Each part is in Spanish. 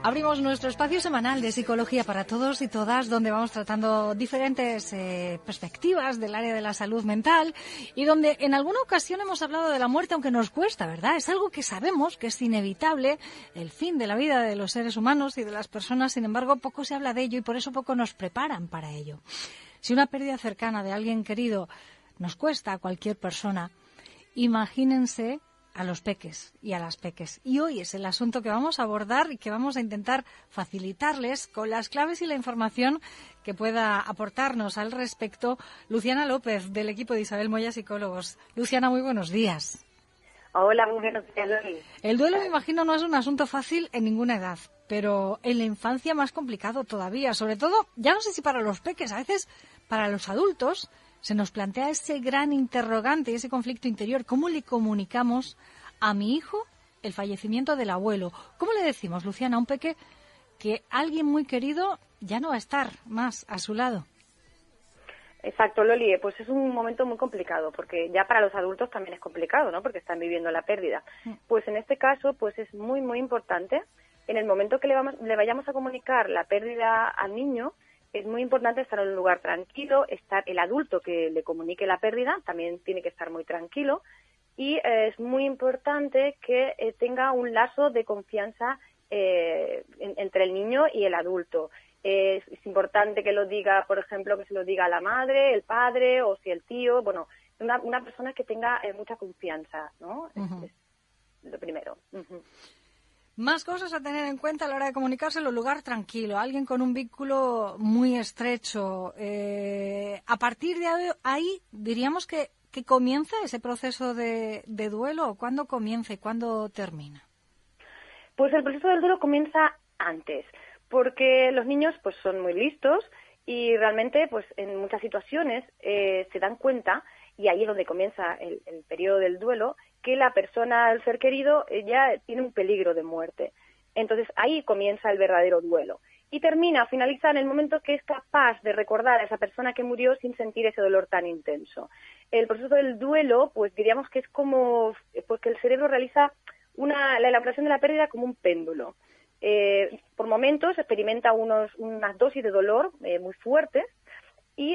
Abrimos nuestro espacio semanal de psicología para todos y todas, donde vamos tratando diferentes perspectivas del área de la salud mental y donde en alguna ocasión hemos hablado de la muerte, aunque nos cuesta, ¿verdad? Es algo que sabemos que es inevitable, el fin de la vida de los seres humanos y de las personas. Sin embargo, poco se habla de ello y por eso poco nos preparan para ello. Si una pérdida cercana de alguien querido nos cuesta a cualquier persona, imagínense a los peques y a las peques. Y hoy es el asunto que vamos a abordar y que vamos a intentar facilitarles con las claves y la información que pueda aportarnos al respecto Luciana López, del equipo de Isabel Moya Psicólogos. Luciana, muy buenos días. Hola, muy buenos días, Loli. El duelo, me imagino, no es un asunto fácil en ninguna edad, pero en la infancia más complicado todavía. Sobre todo, ya no sé si para los peques, a veces para los adultos, se nos plantea ese gran interrogante, ese conflicto interior. ¿Cómo le comunicamos a mi hijo el fallecimiento del abuelo? ¿Cómo le decimos, Luciana, a un peque que alguien muy querido ya no va a estar más a su lado? Exacto, Loli, pues es un momento muy complicado, porque ya para los adultos también es complicado, ¿no? Porque están viviendo la pérdida. Pues en este caso, pues es muy, muy importante, en el momento que le vayamos a comunicar la pérdida al niño, es muy importante estar en un lugar tranquilo, el adulto que le comunique la pérdida también tiene que estar muy tranquilo y es muy importante que tenga un lazo de confianza entre el niño y el adulto. Es importante que lo diga, por ejemplo, que se lo diga a la madre, el padre o si el tío, bueno, una persona que tenga mucha confianza, ¿no? Es lo primero. Más cosas a tener en cuenta a la hora de comunicárselo: lugar tranquilo, alguien con un vínculo muy estrecho. A partir de ahí, diríamos que comienza ese proceso de duelo. ¿Cuándo comienza y cuándo termina? Pues el proceso del duelo comienza antes, porque los niños pues son muy listos y realmente pues en muchas situaciones se dan cuenta, y ahí es donde comienza el periodo del duelo, que la persona, el ser querido, ya tiene un peligro de muerte. Entonces ahí comienza el verdadero duelo. Y finaliza en el momento que es capaz de recordar a esa persona que murió sin sentir ese dolor tan intenso. El proceso del duelo, pues diríamos que es como pues que el cerebro realiza la elaboración de la pérdida como un péndulo. Por momentos experimenta unas dosis de dolor muy fuertes, y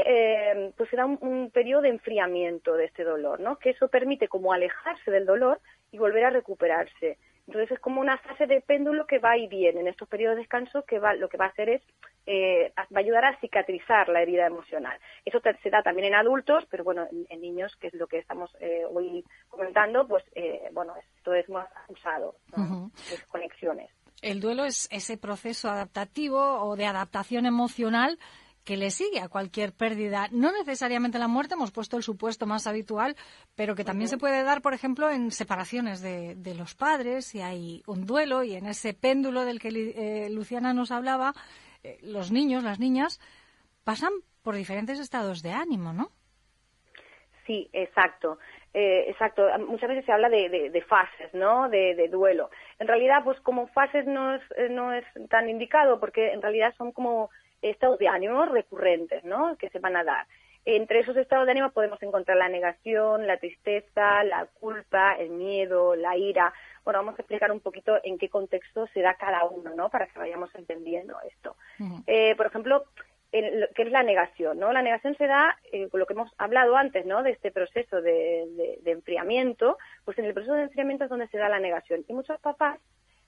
pues se da un periodo de enfriamiento de este dolor, ¿no? Que eso permite como alejarse del dolor y volver a recuperarse. Entonces es como una fase de péndulo que va y viene en estos periodos de descanso, que lo que va a hacer es va a ayudar a cicatrizar la herida emocional. Eso se da también en adultos, pero bueno, en niños, que es lo que estamos hoy comentando, pues bueno, esto es más usado, ¿no? Pues conexiones. El duelo es ese proceso adaptativo o de adaptación emocional que le sigue a cualquier pérdida. No necesariamente la muerte, hemos puesto el supuesto más habitual, pero que también se puede dar, por ejemplo, en separaciones de los padres, si hay un duelo, y en ese péndulo del que Luciana nos hablaba, los niños, las niñas, pasan por diferentes estados de ánimo, ¿no? Sí, exacto. Exacto. Muchas veces se habla de fases, ¿no? De duelo. En realidad, pues como fases no es tan indicado, porque en realidad son como estados de ánimo recurrentes, ¿no? Que se van a dar. Entre esos estados de ánimo podemos encontrar la negación, la tristeza, la culpa, el miedo, la ira. Bueno, vamos a explicar un poquito en qué contexto se da cada uno, ¿no? Para que vayamos entendiendo esto. Por ejemplo, ¿qué es la negación, no? La negación se da, con lo que hemos hablado antes, ¿no? De este proceso de enfriamiento. Pues en el proceso de enfriamiento es donde se da la negación. Y muchos papás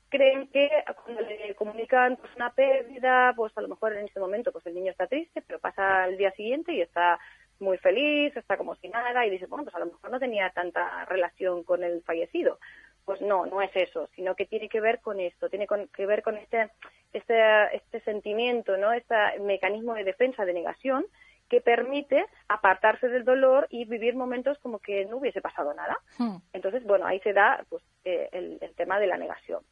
creen que cuando le comunican pues una pérdida, pues a lo mejor en ese momento pues el niño está triste, pero pasa el día siguiente y está muy feliz, está como si nada, y dice, bueno, pues a lo mejor no tenía tanta relación con el fallecido. Pues no es eso, sino que tiene que ver con esto, tiene que ver con este sentimiento, ¿no? Este mecanismo de defensa, de negación, que permite apartarse del dolor y vivir momentos como que no hubiese pasado nada. Entonces, bueno, ahí se da pues el tema de la negación.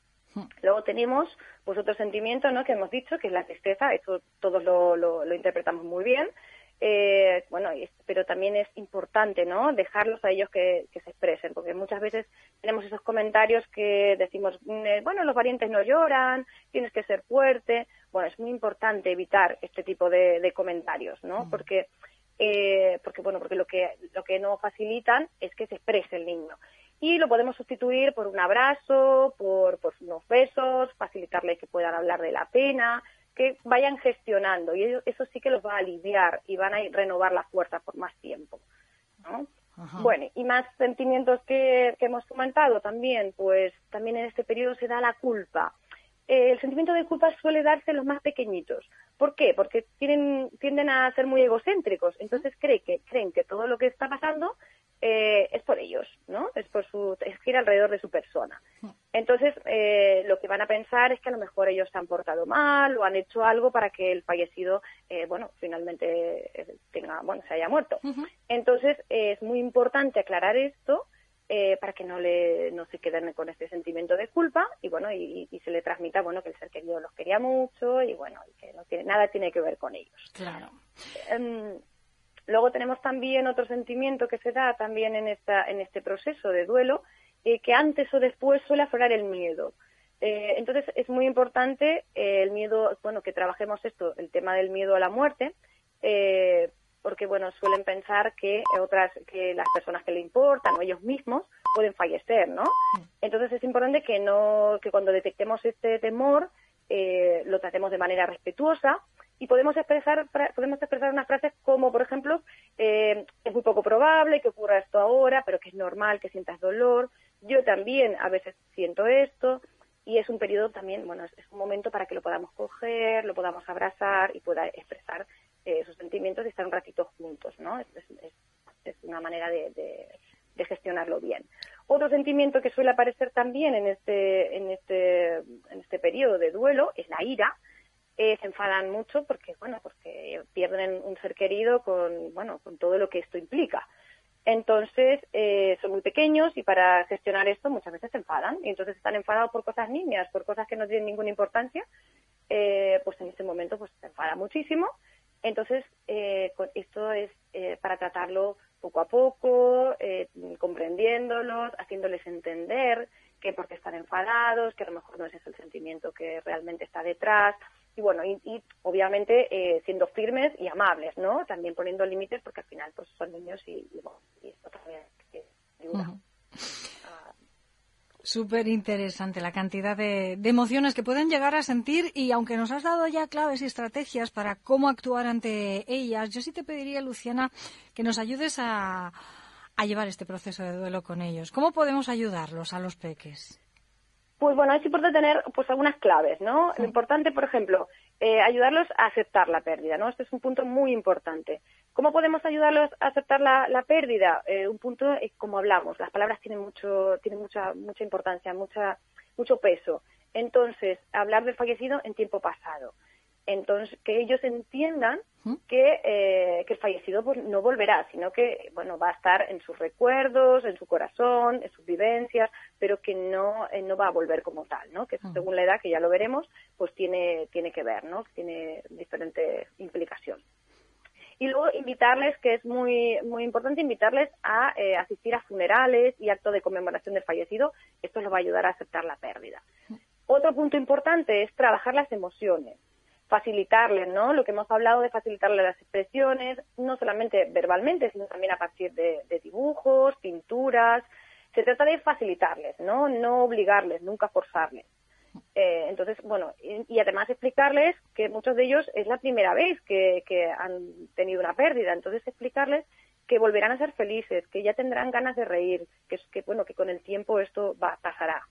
Luego tenemos pues otro sentimiento, ¿no? Que hemos dicho, que es la tristeza. Esto todos lo interpretamos muy bien. Bueno, pero también es importante, ¿no? Dejarlos a ellos que se expresen, porque muchas veces tenemos esos comentarios que decimos, bueno, los parientes no lloran, tienes que ser fuerte. Bueno, es muy importante evitar este tipo de comentarios, ¿no? Porque lo que no facilitan es que se exprese el niño. y lo podemos sustituir por un abrazo, por unos besos, facilitarles que puedan hablar de la pena, que vayan gestionando, y eso sí que los va a aliviar y van a renovar la fuerza por más tiempo, ¿no? Ajá. Bueno, y más sentimientos que hemos comentado también, pues también en este periodo se da la culpa. El sentimiento de culpa suele darse en los más pequeños. ¿Por qué? Porque tienden a ser muy egocéntricos, entonces creen que todo lo que está pasando es por ellos, ¿no? Es gira alrededor de su persona. Entonces, lo que van a pensar es que a lo mejor ellos se han portado mal o han hecho algo para que el fallecido, finalmente se haya muerto. Uh-huh. Entonces, es muy importante aclarar esto para que no se queden con este sentimiento de culpa y se le transmita, que el ser querido los quería mucho y que nada tiene que ver con ellos. Claro. Luego tenemos también otro sentimiento que se da también en este proceso de duelo, que antes o después suele aflorar el miedo. Entonces es muy importante el miedo, que trabajemos el tema del miedo a la muerte, porque suelen pensar que las personas que le importan o ellos mismos pueden fallecer, ¿no? Entonces es importante que cuando detectemos este temor lo tratemos de manera respetuosa. Y podemos expresar unas frases como, por ejemplo, es muy poco probable que ocurra esto ahora, pero que es normal que sientas dolor. Yo también a veces siento esto. Y es un periodo también, es un momento para que lo podamos coger, lo podamos abrazar y pueda expresar sus sentimientos y estar un ratito juntos, ¿no? Es una manera de gestionarlo bien. Otro sentimiento que suele aparecer también en este periodo de duelo es la ira. Se enfadan mucho porque pierden un ser querido con todo lo que esto implica. Entonces, son muy pequeños y para gestionar esto muchas veces se enfadan. Y entonces están enfadados por cosas nimias, por cosas que no tienen ninguna importancia. Pues en ese momento se enfada muchísimo. Entonces, esto es para tratarlo poco a poco, comprendiéndolos, haciéndoles entender que porque están enfadados, que a lo mejor no es ese el sentimiento que realmente está detrás. Y obviamente siendo firmes y amables, ¿no? También poniendo límites porque al final pues son niños y esto también ayuda. Uh-huh. Súper interesante la cantidad de emociones que pueden llegar a sentir y aunque nos has dado ya claves y estrategias para cómo actuar ante ellas, yo sí te pediría, Luciana, que nos ayudes a llevar este proceso de duelo con ellos. ¿Cómo podemos ayudarlos a los peques? Pues es importante tener algunas claves, ¿no? Lo importante, por ejemplo, ayudarlos a aceptar la pérdida, ¿no? Este es un punto muy importante. ¿Cómo podemos ayudarlos a aceptar la pérdida? Un punto es como hablamos, las palabras tienen mucha importancia, mucho peso. Entonces, hablar del fallecido en tiempo pasado. Entonces, que ellos entiendan que el fallecido no volverá, sino que va a estar en sus recuerdos, en su corazón, en sus vivencias, pero que no va a volver como tal, ¿no? Que según la edad, que ya lo veremos, pues tiene que ver, ¿no? Tiene diferente implicación. Y luego invitarles, que es muy muy importante, invitarles a asistir a funerales y actos de conmemoración del fallecido. Esto les va a ayudar a aceptar la pérdida. Otro punto importante es trabajar las emociones. Facilitarles, ¿no? Lo que hemos hablado de facilitarles las expresiones, no solamente verbalmente, sino también a partir de dibujos, pinturas. Se trata de facilitarles, ¿no? No obligarles, nunca forzarles. Entonces, y además explicarles que muchos de ellos es la primera vez que han tenido una pérdida. Entonces, explicarles que volverán a ser felices, que ya tendrán ganas de reír, que con el tiempo esto pasará.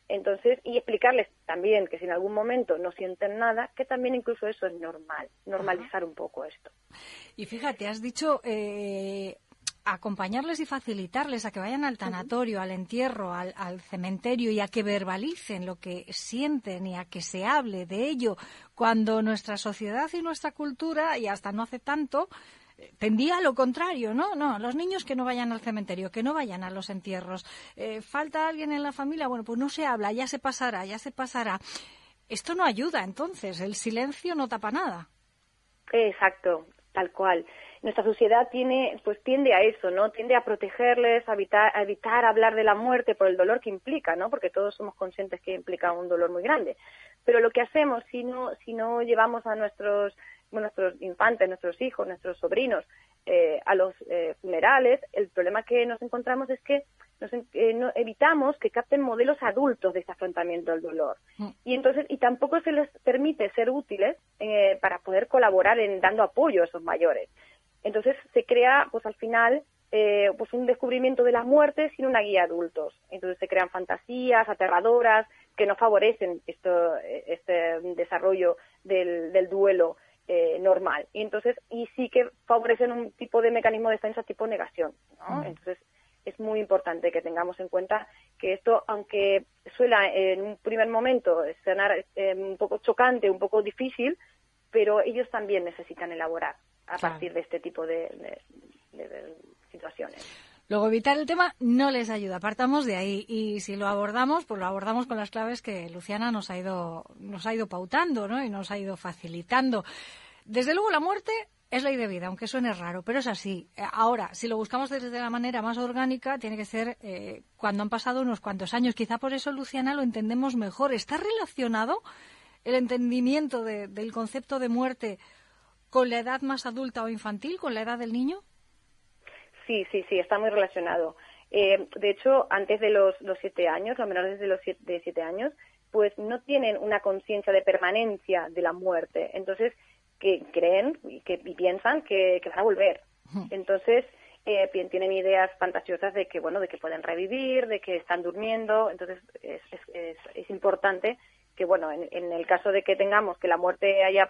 Entonces, y explicarles también que si en algún momento no sienten nada, que también incluso eso es normal, normalizar un poco esto. Y fíjate, has dicho acompañarles y facilitarles a que vayan al tanatorio, al entierro, al cementerio y a que verbalicen lo que sienten y a que se hable de ello, cuando nuestra sociedad y nuestra cultura, y hasta no hace tanto, tendía a lo contrario, ¿no? No, los niños que no vayan al cementerio, que no vayan a los entierros. Falta alguien en la familia, pues no se habla, ya se pasará. Esto no ayuda, entonces, el silencio no tapa nada. Exacto, tal cual. Nuestra sociedad tiende a eso, ¿no? Tiende a protegerles, a evitar hablar de la muerte por el dolor que implica, ¿no? Porque todos somos conscientes que implica un dolor muy grande. Pero lo que hacemos si no llevamos a nuestros infantes, nuestros hijos, nuestros sobrinos a los funerales, el problema que nos encontramos es que evitamos que capten modelos adultos de este afrontamiento del dolor. Y tampoco se les permite ser útiles para poder colaborar en dando apoyo a esos mayores. Entonces se crea, pues al final, pues un descubrimiento de la muerte sin una guía a adultos. Entonces se crean fantasías aterradoras que no favorecen este desarrollo del duelo normal. Y sí que favorecen un tipo de mecanismo de defensa tipo negación, ¿no? Entonces es muy importante que tengamos en cuenta que esto, aunque suena en un primer momento sonar un poco chocante, un poco difícil, pero ellos también necesitan elaborar a partir de este tipo de situaciones. Luego, evitar el tema no les ayuda, partamos de ahí. Y si lo abordamos, pues lo abordamos con las claves que Luciana nos ha ido pautando, ¿no? Y nos ha ido facilitando. Desde luego, la muerte es ley de vida, aunque suene raro, pero es así. Ahora, si lo buscamos desde la manera más orgánica, tiene que ser cuando han pasado unos cuantos años. Quizá por eso, Luciana, lo entendemos mejor. ¿Está relacionado el entendimiento del concepto de muerte con la edad más adulta o infantil, con la edad del niño? Sí, está muy relacionado. De hecho, antes de los 7 años, los menores de 7 años, pues no tienen una conciencia de permanencia de la muerte. Entonces, que creen y piensan que van a volver. Entonces, tienen ideas fantasiosas de que pueden revivir, de que están durmiendo. Entonces, es importante que, en el caso de que tengamos que la muerte haya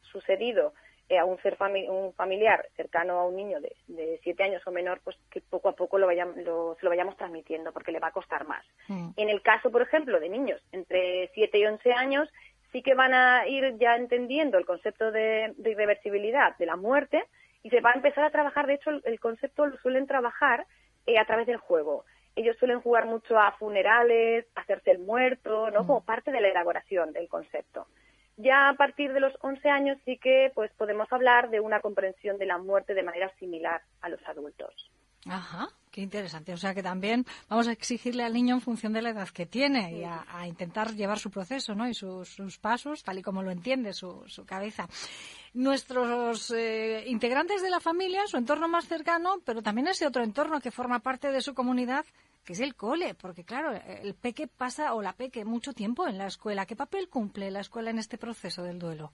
sucedido a un familiar cercano a un niño de 7 años o menor, pues que poco a poco se lo vayamos transmitiendo, porque le va a costar más. En el caso, por ejemplo, de niños entre 7 y 11 años, sí que van a ir ya entendiendo el concepto de irreversibilidad de la muerte, y se va a empezar a trabajar. De hecho, el concepto lo suelen trabajar a través del juego. Ellos suelen jugar mucho a funerales, a hacerse el muerto, ¿no? Como parte de la elaboración del concepto. Ya a partir de los 11 años sí que pues podemos hablar de una comprensión de la muerte de manera similar a los adultos. Ajá, qué interesante. O sea que también vamos a exigirle al niño en función de la edad que tiene y a intentar llevar su proceso, ¿no? Y sus pasos, tal y como lo entiende su cabeza. Nuestros integrantes de la familia, su entorno más cercano, pero también ese otro entorno que forma parte de su comunidad, que es el cole, porque claro, el peque pasa, o la peque, mucho tiempo en la escuela. ¿Qué papel cumple la escuela en este proceso del duelo?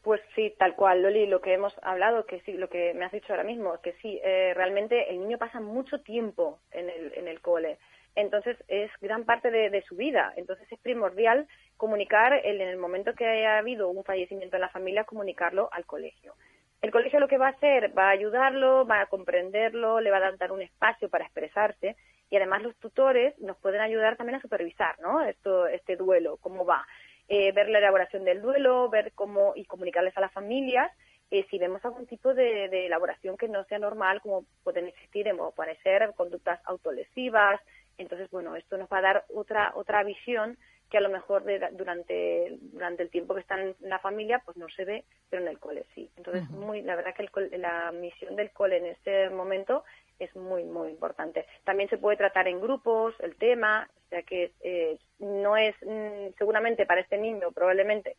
Pues sí, tal cual, Loli, lo que hemos hablado, que sí, lo que me has dicho ahora mismo, que sí, realmente el niño pasa mucho tiempo en el cole. Entonces es gran parte de su vida. Entonces es primordial comunicar, en el momento que haya habido un fallecimiento en la familia, comunicarlo al colegio. El colegio lo que va a hacer, va a ayudarlo, va a comprenderlo, le va a dar un espacio para expresarse, y además los tutores nos pueden ayudar también a supervisar, ¿no? Este duelo, cómo va. Ver la elaboración del duelo, ver cómo, y comunicarles a las familias si vemos algún tipo de elaboración que no sea normal, como pueden existir, o pueden ser conductas autolesivas. Entonces, esto nos va a dar otra visión que a lo mejor durante el tiempo que están en la familia pues no se ve, pero en el cole sí. Entonces, la verdad que la misión del cole en este momento es muy, muy importante. También se puede tratar en grupos el tema, o sea que no es, seguramente para este niño probablemente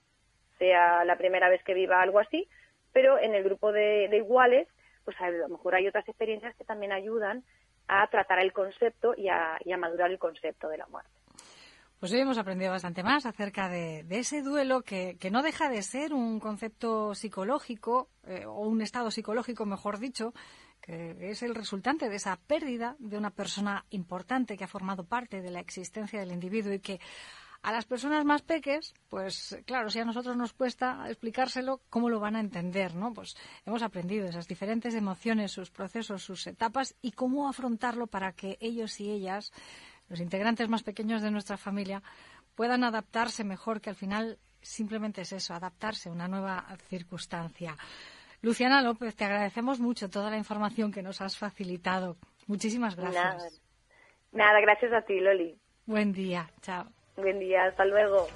sea la primera vez que viva algo así, pero en el grupo de iguales, pues a lo mejor hay otras experiencias que también ayudan a tratar el concepto y a madurar el concepto de la muerte. Pues hoy hemos aprendido bastante más acerca de ese duelo que no deja de ser un concepto psicológico, o un estado psicológico, mejor dicho, que es el resultante de esa pérdida de una persona importante que ha formado parte de la existencia del individuo, y que a las personas más peques, pues claro, si a nosotros nos cuesta explicárselo, ¿cómo lo van a entender, no? Pues hemos aprendido esas diferentes emociones, sus procesos, sus etapas, y cómo afrontarlo para que ellos y ellas, los integrantes más pequeños de nuestra familia, puedan adaptarse mejor, que al final simplemente es eso, adaptarse a una nueva circunstancia. Luciana López, te agradecemos mucho toda la información que nos has facilitado. Muchísimas gracias. Nada, gracias a ti, Loli. Buen día, chao. Buen día, hasta luego.